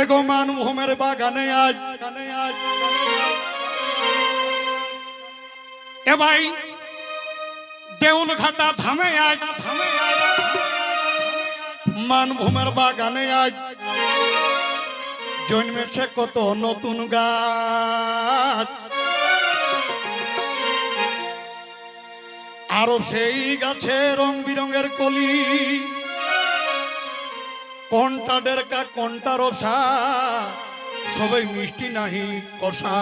গো মানভূমের বাগানে আজ এ ভাই দেউলঘাটা ধামে আজ মানভূমের বাগানে আজ জন্মেছে কত নতুন গাছ, আরো সেই গাছে রং বিরঙের কলি, কোনটা ডেরকা কোনটা রসা, সবাই মিষ্টি নাহি কষা।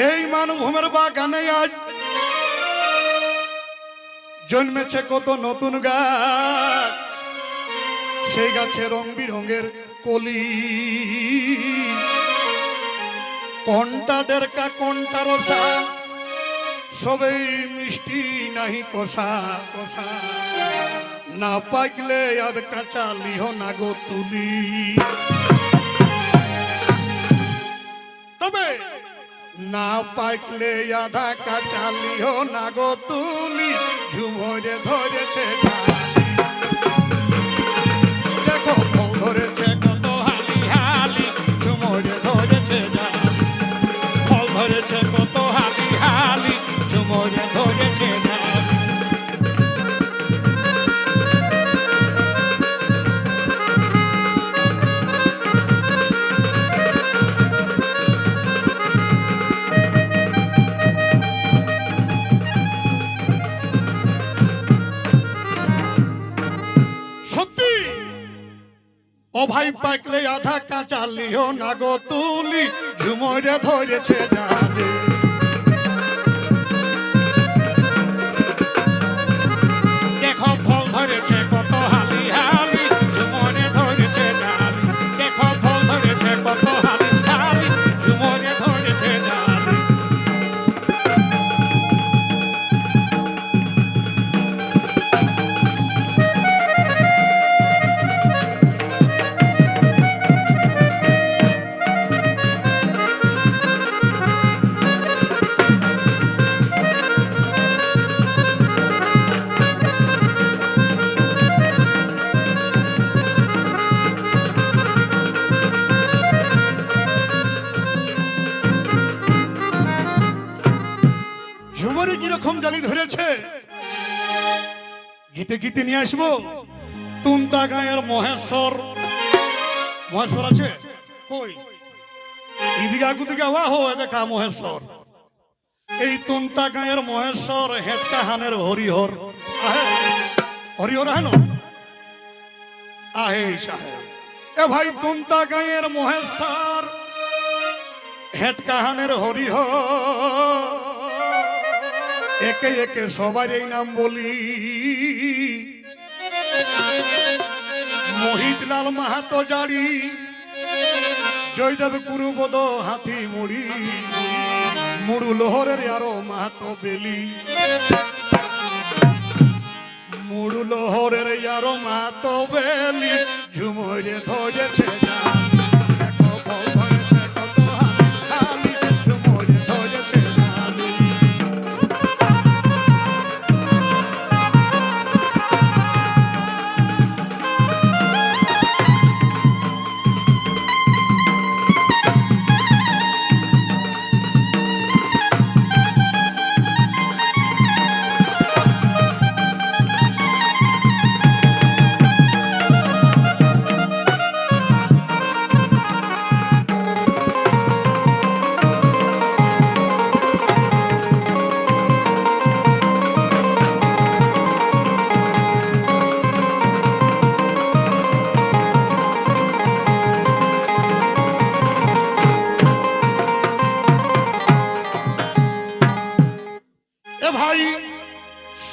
এই মানভূমের বাগানে আজ জন্মেছে কত নতুন গাছ, সেই গাছে রং বিরঙের কলি, কোনটা ডেরকা কোনটা রসা, সবাই মিষ্টি নাহি কষা কষা। না পাকলে আধ কাঁচা লিহ না গো তুলি, তবে না পাকলে আধা কাঁচা লিহ না গো তুলি, ঝুমরে ধরেছে ঢালি। দেখো ফল ধরেছে কত হালি হালি, ঝুমরে ধরেছে ঢালি, ফল ধরেছে কত হালি হালি, ঝুমরে ধরেছে ঢালি। ও ভাই পাকলে আধা কাঁচা লিও না গো তুলি, ঝুমরে ধরেছে জালে। দেখো ফল ধরেছে কত হালি হালি, ঝুমরে ধরেছে জালে। দেখো ফল ধরেছে কত হালি হালি, ঝুমরে ধরেছে জালে। ঝুমরে কিরকম জালি ধরেছে গীতে গীতে নিয়ে আসবো। তুমতা গায়ের মহেশ্বর, মহেশ্বর আছে কই? ইদিকে আগুদিকে হওয়া হো দেখা মহেশ্বর। এই তুমতা গায়ের মহেশ্বর, হেটকা হানের হরিহর, হরিহর হেন আহে সাহে। এ ভাই তুমতা গায়ের মহেশ্বর, হেটকা হানের হরিহর, একে একে সবার এই নাম বলি। মোহিতলাল মাহাতো জাড়ি, জয়দেব কুরুবদ হাতি মুড়ি, মুড়ু লোহরের আরো মাহাতো বেলি, মুড়ু লোহরের আরো মাহাতো বেলি, ঝুমরে ধরেছে জালি। দেখো ফল ধরেছে কত হালি হালি, ঝুমরে ধরেছে জালি।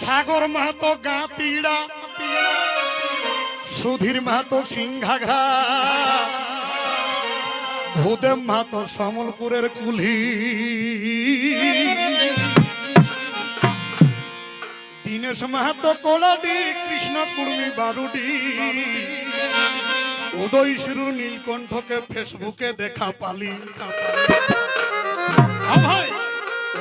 সাগর মাহাতো গাঁতিড়া, সুধীর মাহাতো সিংহাঘা, ভূদেব মাহাতো সমলপুরের কুলি, দীনেশ মাহাতো কোলাডি, কৃষ্ণ কুর্মি বারুডি, উদয় শিরুর নীলকণ্ঠকে ফেসবুকে দেখা পালি। ভাই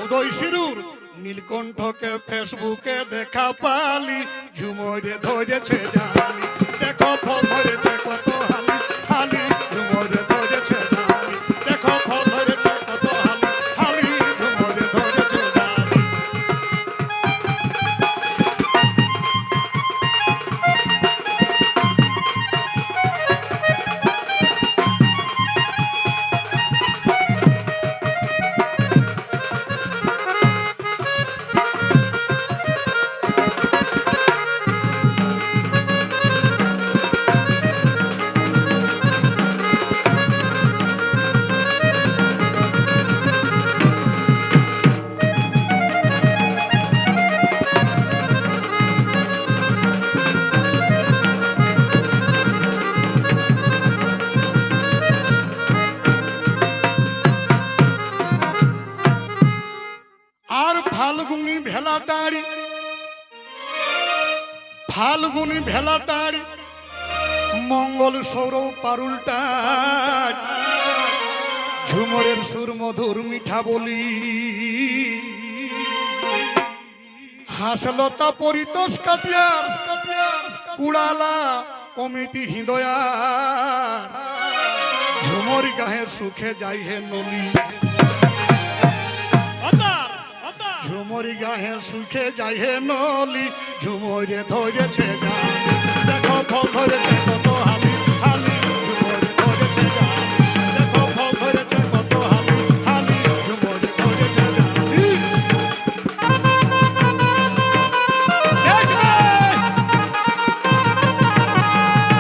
উদয় শিরুর নীলকণ্ঠকে ফেসবুকে দেখা পালি, ঝুমরে ধরেছে জালি, দেখো ফল ধরেছে কত হালি হালি, ঝুমরে ধরেছে জালি, দেখো ফল ধরেছে কত হালি হালি, ঝুমরে ধরেছে জালি। আর ফাল্গুনি ভেলাটারি, ফাল্গুনি ভেলাটারি, মঙ্গল সৌরভ পারুলটার, ঝুমরের সুর মধুর মিঠা বলি, হাসলতা পরিতোষ কাটিয়ার, কুড়ালা অমিতি হৃদয়ার, ঝুমর গাহে সুখে যাই হে নলি, ঝুমরি গাহে সুখে যাই হে নলি, ঝুমরে ধরেছে জালি, দেখো ফল ধরেছে কত হালি হালি, ঝুমরে ধরেছে জালি, দেখো ফল ধরেছে কত হালি হালি, ঝুমরে ধরেছে জালি। বেশ ভাই!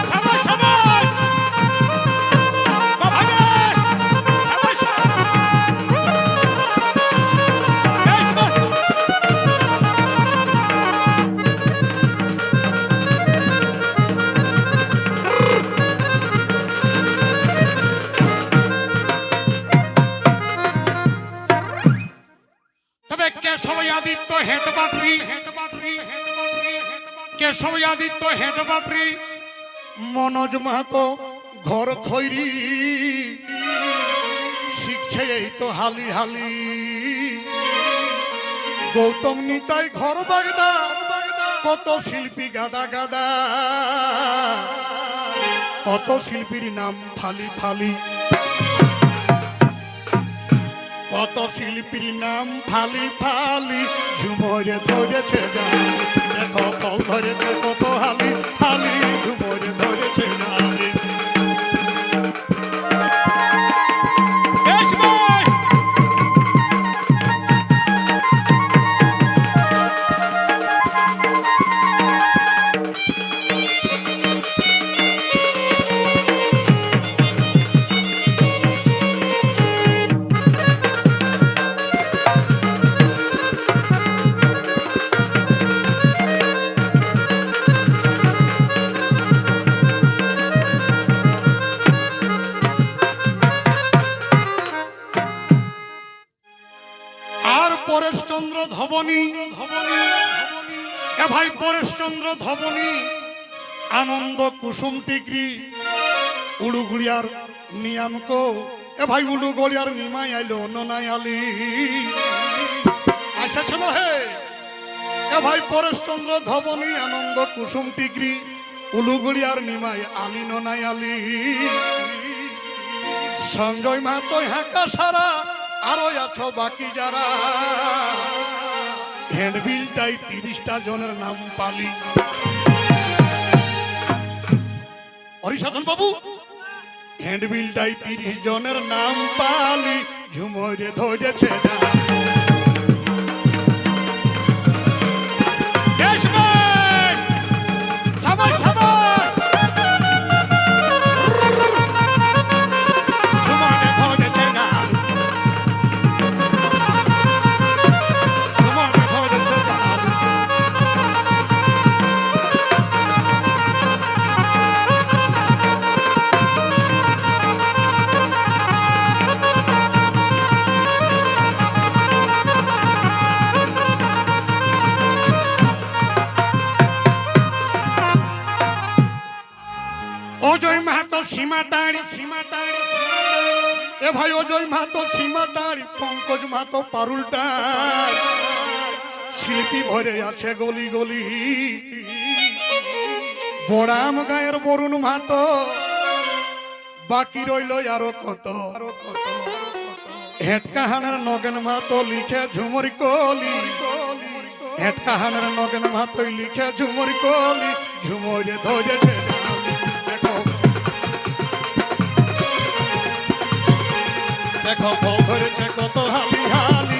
সবাই সবাই! বাবা রে! সবাই সবাই! বেশ ভাই! তবে কেশবাদিত্য হেডবাটরি, কেশবাদিত্য হেডবাটরি, মনোজ মাহাতো ঘর খৈরি, শিখছে এই তো হালি হালি, গৌতম নিতাই ঘর বাগদা, কত শিল্পী গাদা গাদা, কত শিল্পীর নাম ফালি ফালি, কত শিল্পীর নাম ফালি ফালি, ঝুমরে ধরেছে জালি, দেখো ফল ধরেছে কত হালি হালি, ঝুমরে ধরেছে জালি। বেশ ভাই! আর পরেশচন্দ্র ধবনী, এ ভাই পরেশচন্দ্র ধবনী, আনন্দ কুসুম টিকরি, উড়ুগুড়িয়ার নিয়ামকো, এ ভাই উড়ুগুড়িয়ার নিমাই আইলো ননাই আলি, আশা ছিল হে, এ ভাই পরেশচন্দ্র ধবনী, আনন্দ কুসুম টিকরি, উলুগুড়িয়ার নিমাই আলি ননাই আলি, সঞ্জয় মাহাতো হাঁকা সারা, আরো আছো বাকি যারা, হ্যান্ডবিলটাই 30টা জনের নাম পালি। হরিসাধন বাবু, হ্যান্ডবিলটাই 30 জনের নাম পালি, ঝুমরে ধরেছে জালি। বেশ ভাই! সবাই সবাই! ঝুমরে ধরেছে জালি, ঝুমরে ধরেছে জালি। অজয় মাহাতো সীমাটাড়ি, এ ভাই অজয় মাহাতো সীমাটাড়ি, পঙ্কজ মাহাতো পারুলটার, শিল্পী ভরে আছে গলি গলি। বড়াম গায়ের বরুণ মাতো, বাকি রইল আরো কত। হেটকাহানের নগেন মাতো লিখে ঝুমরি কলি, হেটকাহানের নগেন মাতোই লিখে ঝুমরি কলি। ঝুমরে ধরেছে জালি, দেখো দেখো বল ধরেছে কত হালি হালি।